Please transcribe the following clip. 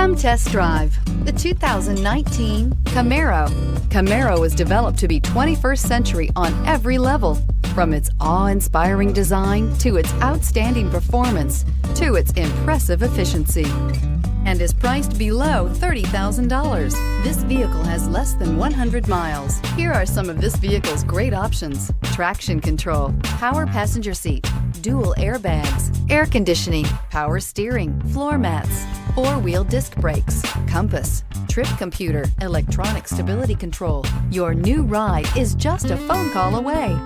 Come test drive the 2019 Camaro. Camaro was developed to be 21st century on every level, from its awe-inspiring design to its outstanding performance to its impressive efficiency, and is priced below $30,000. This vehicle has less than 100 miles. Here are some of this vehicle's great options: traction control, power passenger seat, dual airbags, air conditioning, power steering, floor mats, four-wheel disc brakes, compass, trip computer, electronic stability control. Your new ride is just a phone call away.